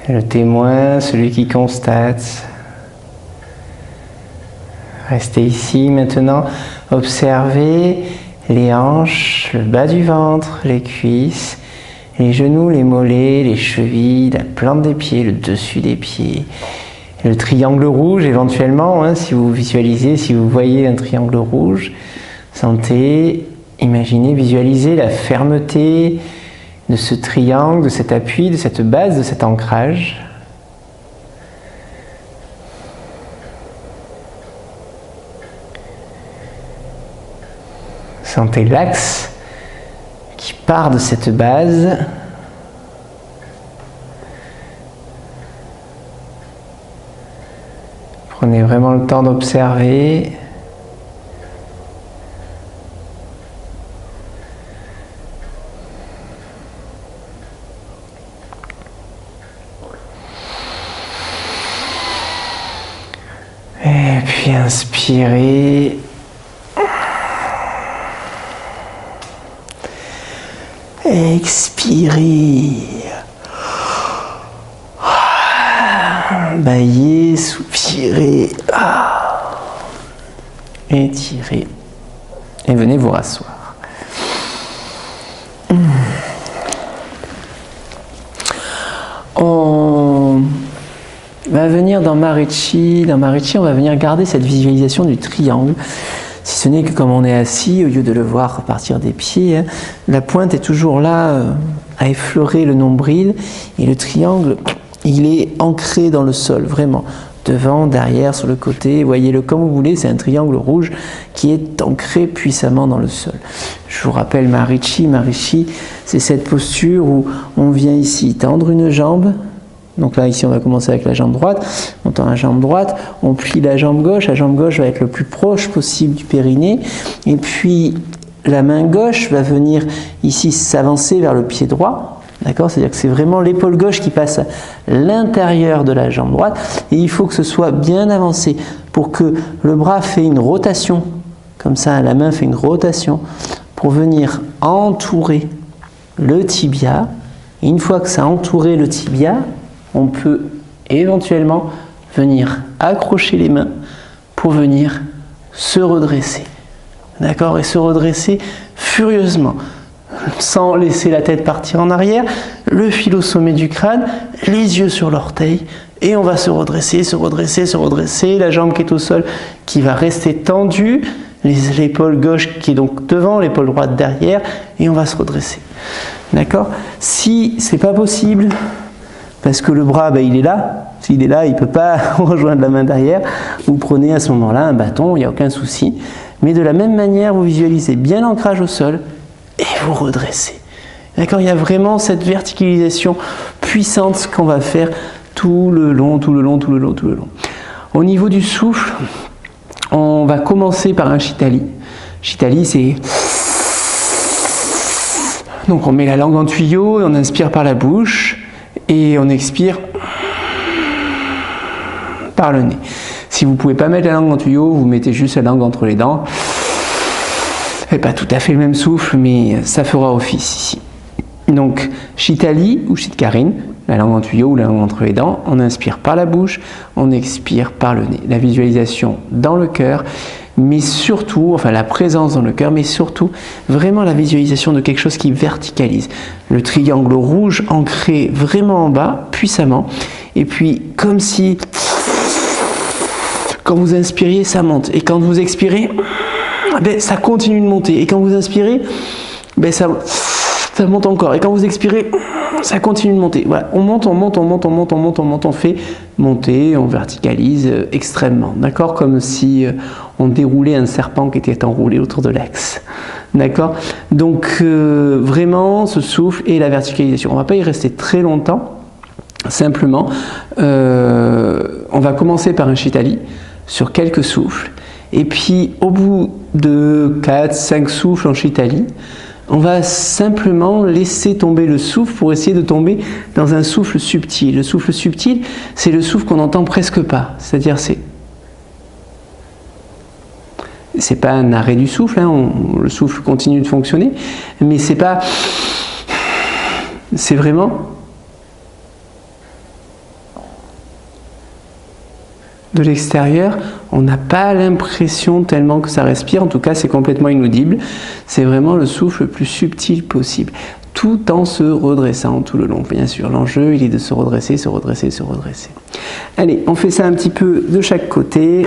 Le témoin, celui qui constate. Restez ici maintenant. Observez les hanches, le bas du ventre, les cuisses, les genoux, les mollets, les chevilles, la plante des pieds, le dessus des pieds. Le triangle rouge éventuellement, hein, si vous visualisez, si vous voyez un triangle rouge, sentez. Imaginez, visualisez la fermeté de ce triangle, de cet appui, de cette base, de cet ancrage. Sentez l'axe qui part de cette base. Prenez vraiment le temps d'observer. Et puis inspirez. Expirez. Baillez, soupirez. Étirez. Et venez vous rasseoir. On va venir dans Marichi. Dans Marichi, on va venir garder cette visualisation du triangle. Si ce n'est que comme on est assis, au lieu de le voir partir des pieds, hein, la pointe est toujours là à effleurer le nombril et le triangle, il est ancré dans le sol, vraiment. Devant, derrière, sur le côté, voyez-le comme vous voulez, c'est un triangle rouge qui est ancré puissamment dans le sol. Je vous rappelle Marichi. Marichi, c'est cette posture où on vient ici tendre une jambe. Donc là, ici, on va commencer avec la jambe droite. On tend la jambe droite, on plie la jambe gauche. La jambe gauche va être le plus proche possible du périnée. Et puis, la main gauche va venir ici s'avancer vers le pied droit. D'accord? C'est-à-dire que c'est vraiment l'épaule gauche qui passe à l'intérieur de la jambe droite. Et il faut que ce soit bien avancé pour que le bras fait une rotation. Comme ça, la main fait une rotation pour venir entourer le tibia. Et une fois que ça a entouré le tibia, on peut éventuellement venir accrocher les mains pour venir se redresser. D'accord? Et se redresser furieusement, sans laisser la tête partir en arrière, le fil au sommet du crâne, les yeux sur l'orteil, et on va se redresser, se redresser, se redresser, la jambe qui est au sol qui va rester tendue, l'épaule gauche qui est donc devant, l'épaule droite derrière, et on va se redresser. D'accord? Si c'est pas possible, parce que le bras, il est là, s'il est là, il ne peut pas rejoindre la main derrière, vous prenez à ce moment-là un bâton, il n'y a aucun souci. Mais de la même manière, vous visualisez bien l'ancrage au sol et vous redressez. D'accord? Il y a vraiment cette verticalisation puissante qu'on va faire tout le long, tout le long, tout le long, tout le long. Au niveau du souffle, on va commencer par un Chitali. Chitali, c'est... Donc on met la langue en tuyau et on inspire par la bouche et on expire par le nez. Si vous ne pouvez pas mettre la langue en tuyau, vous mettez juste la langue entre les dents. C'est pas tout à fait le même souffle, mais ça fera office ici. Donc Chitali ou Chitkarine, la langue en tuyau ou la langue entre les dents, on inspire par la bouche, on expire par le nez. La visualisation dans le cœur, mais surtout, enfin la présence dans le cœur, mais surtout vraiment la visualisation de quelque chose qui verticalise. Le triangle rouge ancré vraiment en bas, puissamment, et puis comme si, quand vous inspiriez, ça monte, et quand vous expirez, ça continue de monter, et quand vous inspirez, ça monte encore, et quand vous expirez, ça continue de monter. Voilà, on monte, on monte, on monte, on monte, on monte, on monte, on fait monter, on verticalise extrêmement. D'accord? Comme si on déroulait un serpent qui était enroulé autour de l'axe. D'accord? Donc vraiment ce souffle et la verticalisation. On ne va pas y rester très longtemps. Simplement, on va commencer par un Chitali sur quelques souffles. Et puis au bout de 4-5 souffles en Chitali, on va simplement laisser tomber le souffle pour essayer de tomber dans un souffle subtil. Le souffle subtil, c'est le souffle qu'on n'entend presque pas. C'est-à-dire, c'est pas un arrêt du souffle, hein, le souffle continue de fonctionner, mais c'est pas... C'est vraiment... De l'extérieur, on n'a pas l'impression tellement que ça respire, en tout cas c'est complètement inaudible, c'est vraiment le souffle le plus subtil possible, tout en se redressant tout le long. Bien sûr, l'enjeu il est de se redresser, se redresser, se redresser. Allez, on fait ça un petit peu de chaque côté,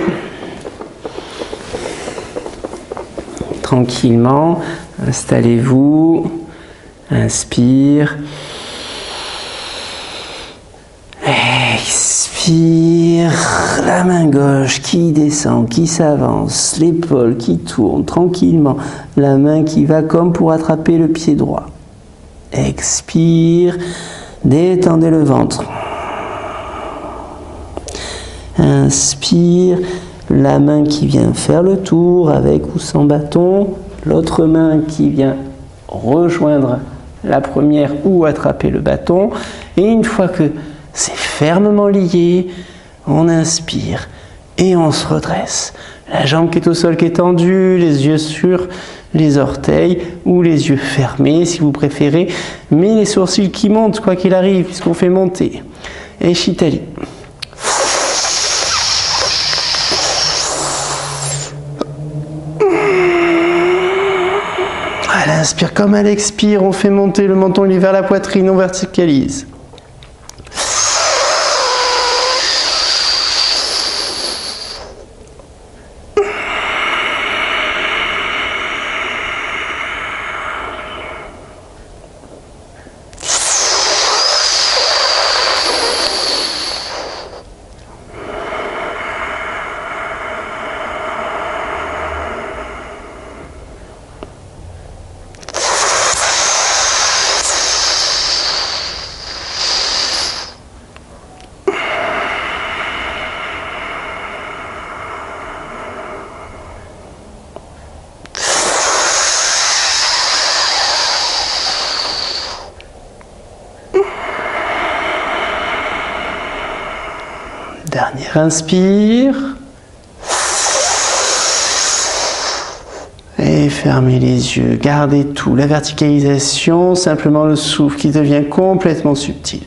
tranquillement, installez-vous, inspire, expire, la main gauche qui descend, qui s'avance, l'épaule qui tourne tranquillement, la main qui va comme pour attraper le pied droit. Expire, détendez le ventre. Inspire, la main qui vient faire le tour avec ou sans bâton, l'autre main qui vient rejoindre la première ou attraper le bâton, et une fois que c'est fermement lié, on inspire et on se redresse. La jambe qui est au sol qui est tendue, les yeux sur les orteils ou les yeux fermés si vous préférez, mais les sourcils qui montent quoi qu'il arrive puisqu'on fait monter. Et Chitali. Elle inspire comme elle expire, on fait monter le menton, il est vers la poitrine, on verticalise. dernier inspire. Et fermez les yeux, gardez tout, la verticalisation, simplement le souffle qui devient complètement subtil.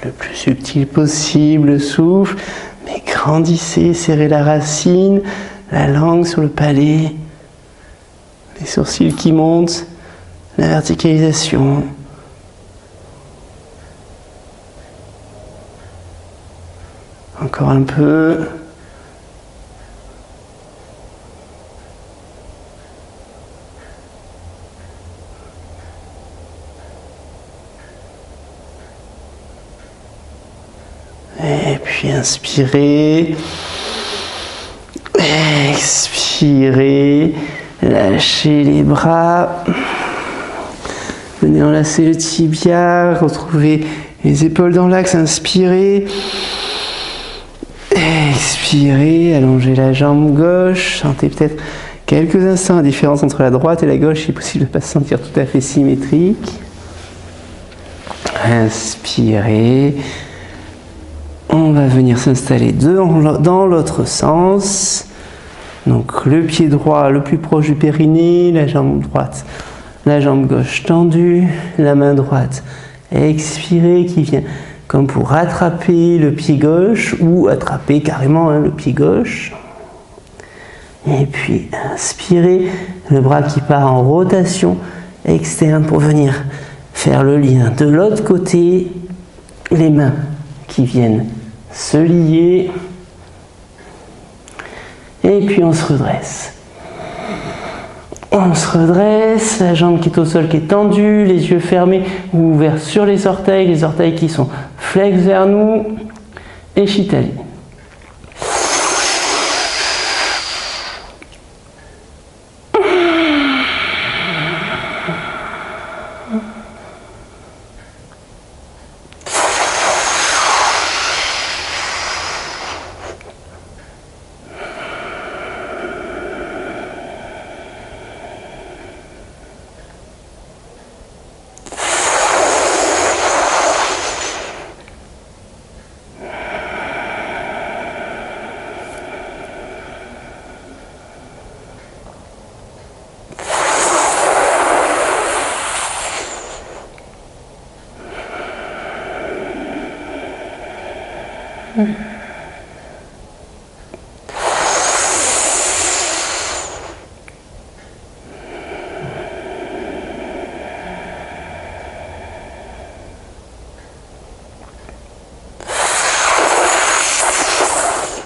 Le plus subtil possible, le souffle, mais grandissez, serrez la racine, la langue sur le palais, les sourcils qui montent, la verticalisation. Encore un peu. Et puis inspirez, expirez, lâchez les bras, venez enlacer le tibia, retrouvez les épaules dans l'axe, inspirez, expirez, allongez la jambe gauche, sentez peut-être quelques instants la différence entre la droite et la gauche, il est possible de ne pas se sentir tout à fait symétrique. Inspirez. On va venir s'installer dans l'autre sens. Donc le pied droit le plus proche du périnée, la jambe droite, la jambe gauche tendue, la main droite expirée qui vient comme pour attraper le pied gauche ou attraper carrément le pied gauche. Et puis inspirez, le bras qui part en rotation externe pour venir faire le lien. De l'autre côté, les mains qui viennent se lier et puis on se redresse. On se redresse, la jambe qui est au sol qui est tendue, les yeux fermés ou ouverts sur les orteils qui sont flex vers nous et Chitali.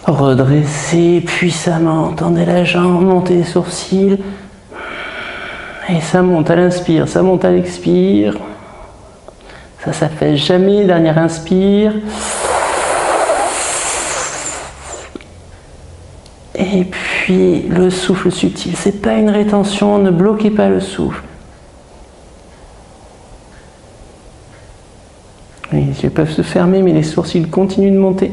Redressez puissamment, tendez la jambe, montez les sourcils. Et ça monte à l'inspire, ça monte à l'expire. Ça s'affaisse jamais, dernière inspire. Et puis le souffle subtil, c'est pas une rétention, ne bloquez pas le souffle. Les yeux peuvent se fermer, mais les sourcils continuent de monter.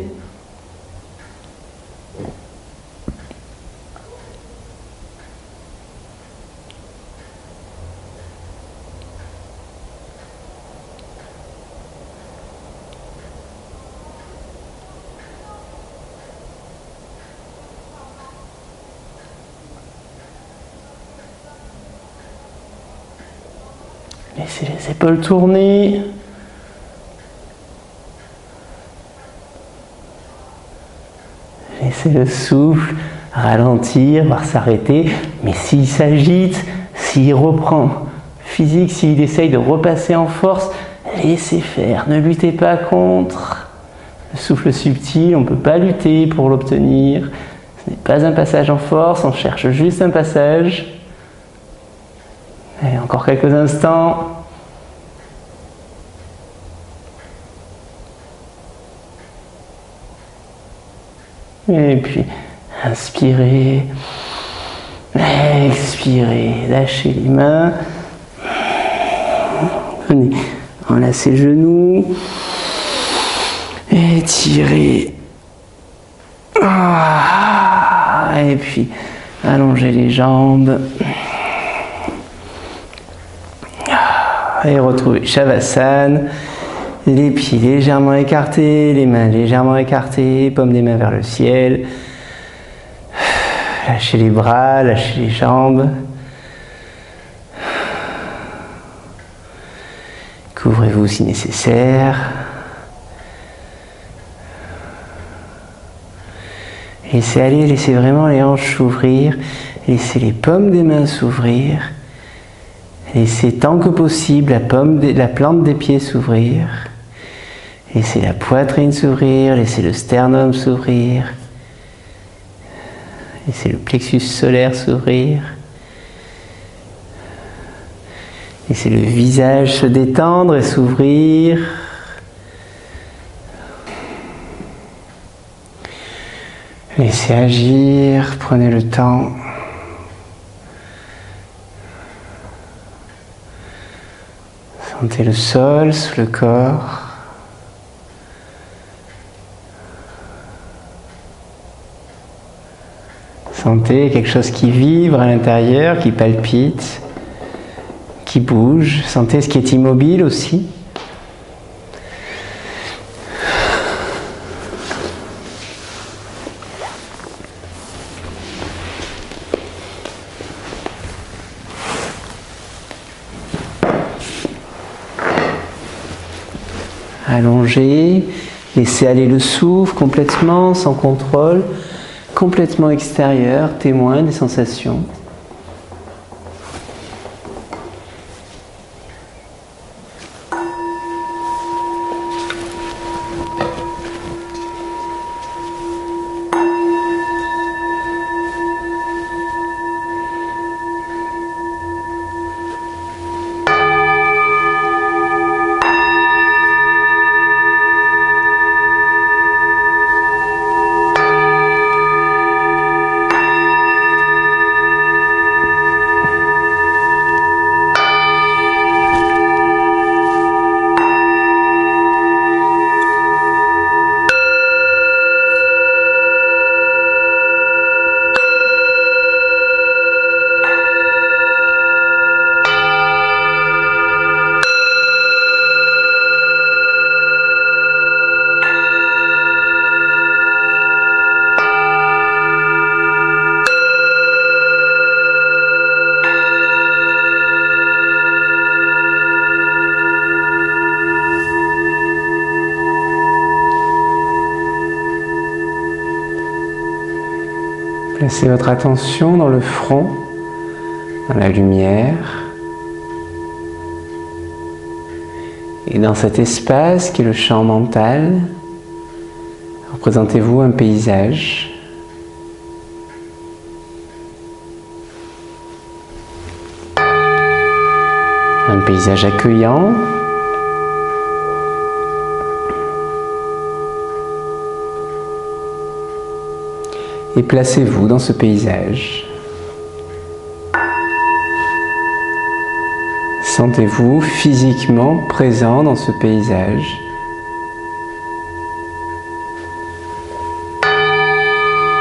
Laissez les épaules tourner. Laissez le souffle ralentir, voire s'arrêter. Mais s'il s'agite, s'il reprend physique, s'il essaye de repasser en force, laissez faire. Ne luttez pas contre. Le souffle subtil, on ne peut pas lutter pour l'obtenir. Ce n'est pas un passage en force, on cherche juste un passage. Et encore quelques instants. Et puis, inspirez, expirez, lâchez les mains. Venez, enlacez le genou. Étirez. Et puis, allongez les jambes. Et retrouvez Shavasana. Les pieds légèrement écartés, les mains légèrement écartées, paume des mains vers le ciel. Lâchez les bras, lâchez les jambes. Couvrez-vous si nécessaire. Laissez aller, laissez vraiment les hanches s'ouvrir. Laissez les paumes des mains s'ouvrir. Laissez tant que possible la plante des pieds s'ouvrir. Laissez la poitrine s'ouvrir, laissez le sternum s'ouvrir. Laissez le plexus solaire s'ouvrir. Laissez le visage se détendre et s'ouvrir. Laissez agir, prenez le temps. Sentez le sol sous le corps. Sentez quelque chose qui vibre à l'intérieur, qui palpite, qui bouge. Sentez ce qui est immobile aussi. Allongez, laissez aller le souffle complètement, sans contrôle, complètement extérieur, témoin des sensations. Placez votre attention dans le front, dans la lumière, et dans cet espace qui est le champ mental, représentez-vous un paysage. Un paysage accueillant. Et placez-vous dans ce paysage. Sentez-vous physiquement présent dans ce paysage.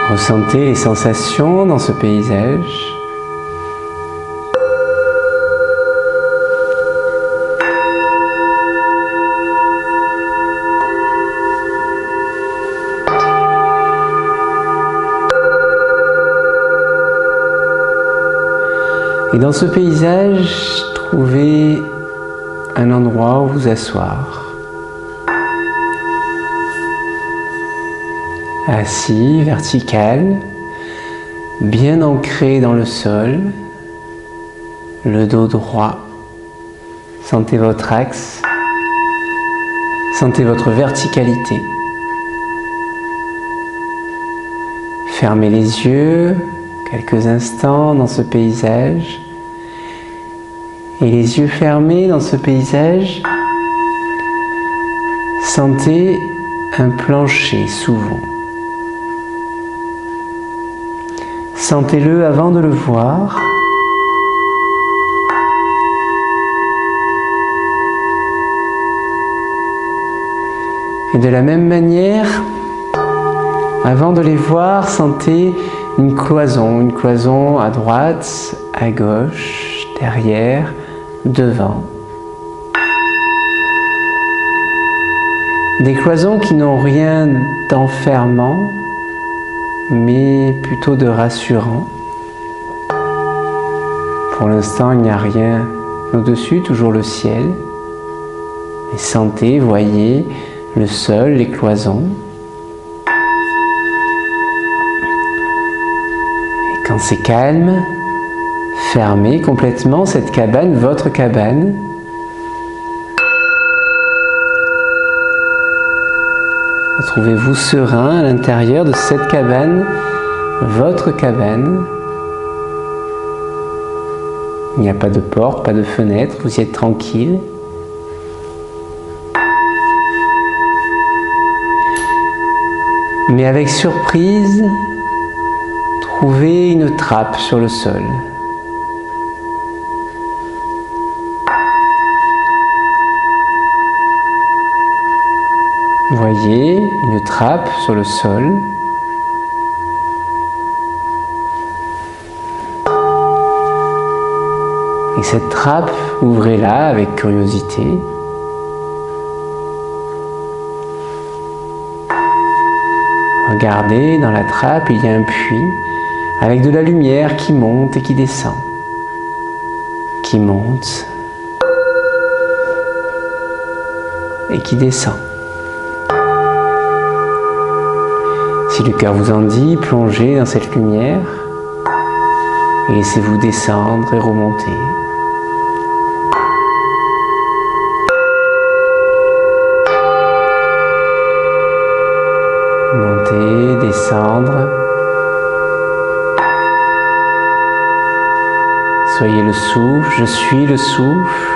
Ressentez les sensations dans ce paysage. Et dans ce paysage, trouvez un endroit où vous asseoir. Assis, vertical, bien ancré dans le sol, le dos droit. Sentez votre axe, sentez votre verticalité. Fermez les yeux quelques instants dans ce paysage. Et les yeux fermés dans ce paysage, sentez un plancher sous vous. Sentez-le avant de le voir. Et de la même manière, avant de les voir, sentez une cloison à droite, à gauche, derrière, devant. Des cloisons qui n'ont rien d'enfermant, mais plutôt de rassurant. Pour l'instant, il n'y a rien au-dessus, toujours le ciel. Et sentez, voyez le sol, les cloisons. Et quand c'est calme, fermez complètement cette cabane, votre cabane. Retrouvez-vous serein à l'intérieur de cette cabane, votre cabane. Il n'y a pas de porte, pas de fenêtre, vous y êtes tranquille. Mais avec surprise, trouvez une trappe sur le sol. Voyez une trappe sur le sol. Et cette trappe, ouvrez-la avec curiosité. Regardez, dans la trappe, il y a un puits avec de la lumière qui monte et qui descend. Qui monte et qui descend. Si le cœur vous en dit, plongez dans cette lumière et laissez-vous descendre et remonter. Monter, descendre. Soyez le souffle, je suis le souffle.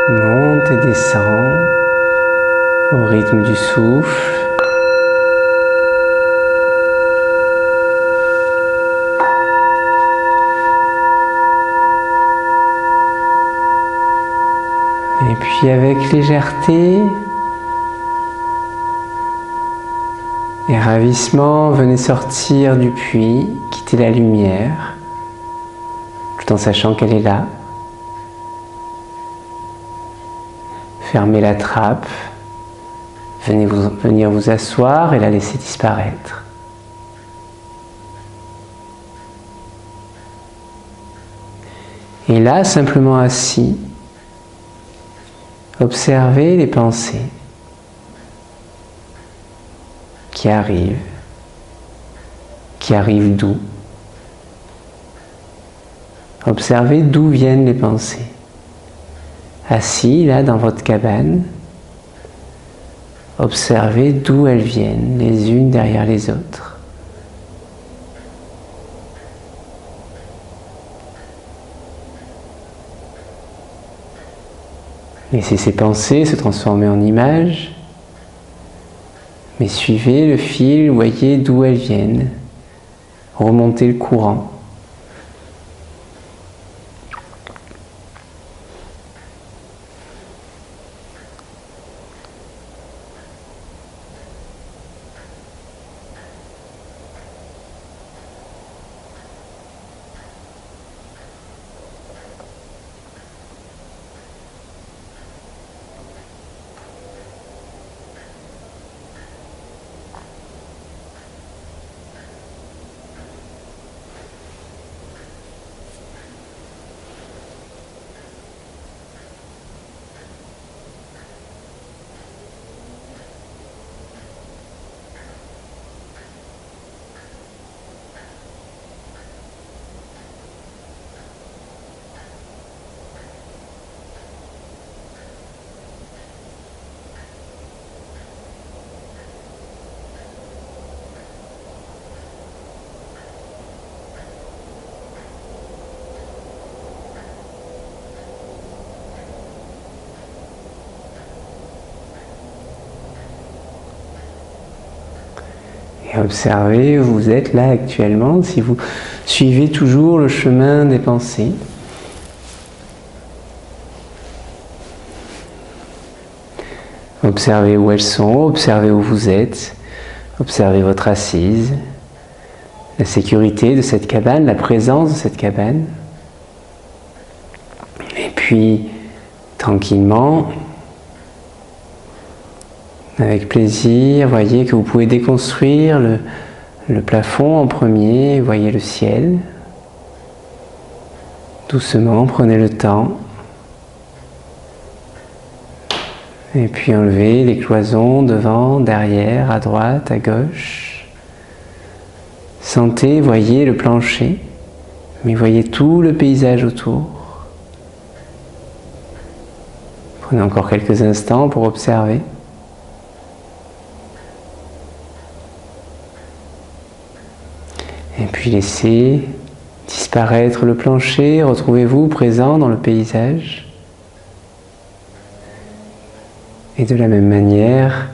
Monte et descend au rythme du souffle. Et puis avec légèreté et ravissement, venez sortir du puits, quitter la lumière, tout en sachant qu'elle est là. Fermez la trappe, venir vous asseoir et la laisser disparaître. Et là, simplement assis, observez les pensées qui arrivent d'où. Observez d'où viennent les pensées. Assis là dans votre cabane, observez d'où elles viennent, les unes derrière les autres. Laissez ces pensées se transformer en images, Mais suivez le fil, voyez d'où elles viennent. Remontez le courant. Et observez où vous êtes là actuellement, si vous suivez toujours le chemin des pensées. Observez où elles sont, observez où vous êtes, observez votre assise, la sécurité de cette cabane, la présence de cette cabane. Et puis, tranquillement, avec plaisir, voyez que vous pouvez déconstruire le plafond en premier, voyez le ciel. Doucement, prenez le temps. Et puis enlevez les cloisons devant, derrière, à droite, à gauche. Sentez, voyez le plancher, mais voyez tout le paysage autour. Prenez encore quelques instants pour observer. Et puis laissez disparaître le plancher, retrouvez-vous présent dans le paysage. Et de la même manière,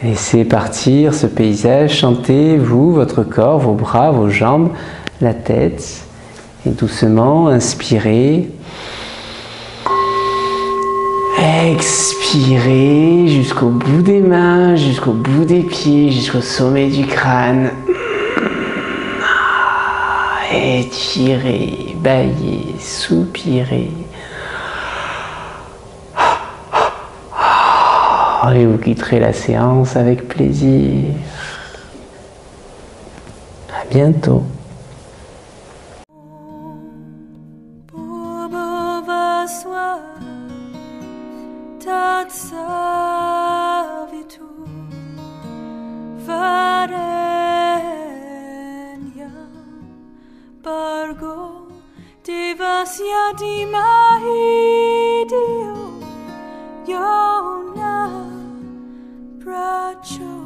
laissez partir ce paysage, chantez, vous, votre corps, vos bras, vos jambes, la tête. Et doucement, inspirez. Expirez jusqu'au bout des mains, jusqu'au bout des pieds, jusqu'au sommet du crâne. Étirez, bâillez, soupirez. Et vous quitterez la séance avec plaisir. À bientôt. Bargo devasya di mahidio yona pracho